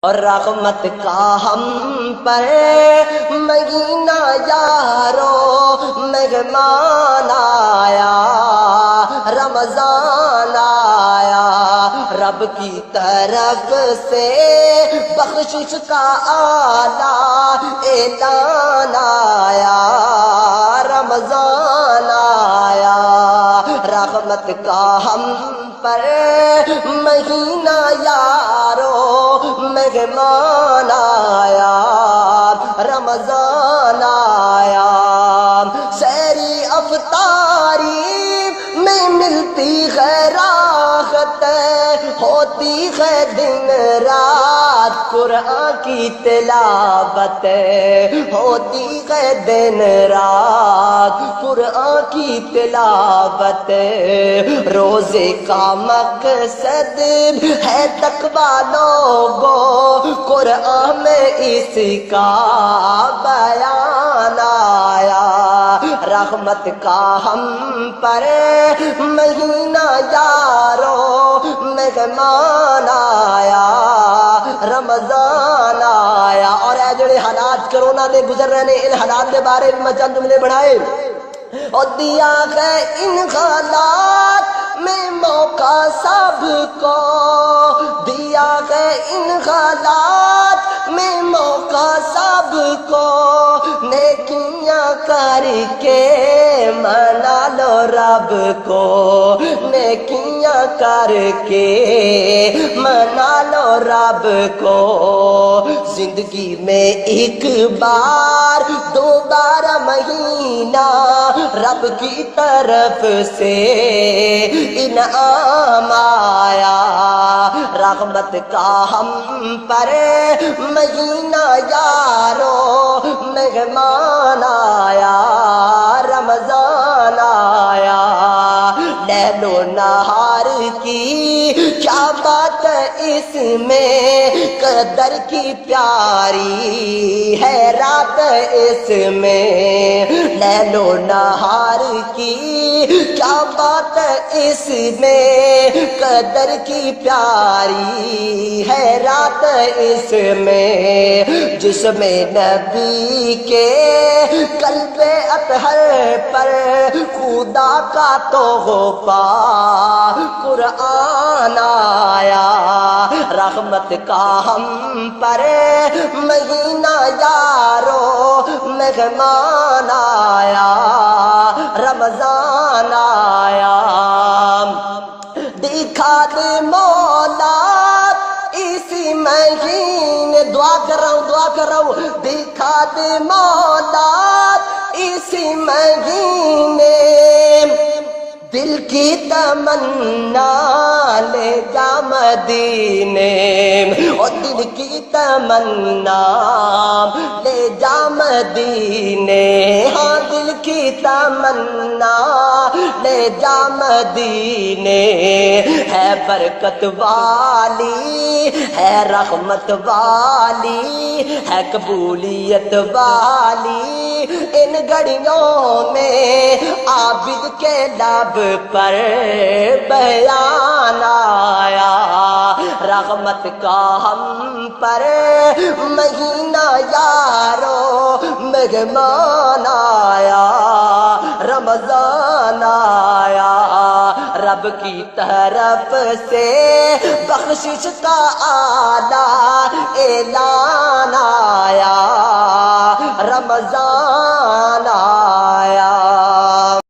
اور رحمت کا ہم پر مہینہ یارو مہمان آیا، رمضان آیا، رب کی طرف سے بخشش کا اعلیٰ اعلان آیا، رمضان آیا، رحمت کا ہم پر مہینہ یارو مہمان آیا، رمضان آیا، سحری افطاری میں ملتی ہے راحت، ہوتی ہے دن رات قرآن کی تلاوت، ہوتی ہے دن رات قرآن کی تلاوت، روزے کا مقصد ہے تقویٰ لوگوں، قرآن میں اس کا بیان آیا، رحمت کا ہم پر مہینہ یارو مہمان آیا، رمضان آیا۔ اور اے جڑے حالات کرونا دے گزر رہے ہیں، ان حالات دے بارے میں چند جملے بڑھائے اور دیا ہے ان حالات میں موقع سب کو، دیا ہے ان حالات میں موقع سب کو، نیکیاں کر کے منا لو رب کو، نیکیاں کر کے منا لو رب کو، زندگی میں ایک بار دوبارہ مہینہ رب کی طرف سے انعام آیا، رحمت کا ہم پر مہینہ یارو مہمان آیا، رمضان آیا، لیل و نہار کی کیا بات اس میں، قدر کی پیاری ہے رات اس میں، لیل و نہار کی کیا بات اس میں، قدر کی پیاری ہے رات اس میں، جس میں نبی کے قلب اطہر پر خدا کا تحفہ قرآن آیا، رحمت کا ہم پر مہینہ یارو مہمان آیا، رمضان آیا، دکھا دے مولا اسی مہینے، دعا کر رہا ہوں، دکھا دے مولا اسی مہینے، دل کی تمنا لے جا مدینے، اور دل کی تمنا لے جا مدینے، ہاں دل کی تمنا لے جا مدینے، ہے برکت والی ہے رحمت والی ہے قبولیت والی، ان گھڑیوں میں عابد کے لب پر بیان آیا، رحمت کا ہم پر مہینہ یارو مہمان آیا، رمضان آیا، رب کی طرف سے بخشش کا آلہ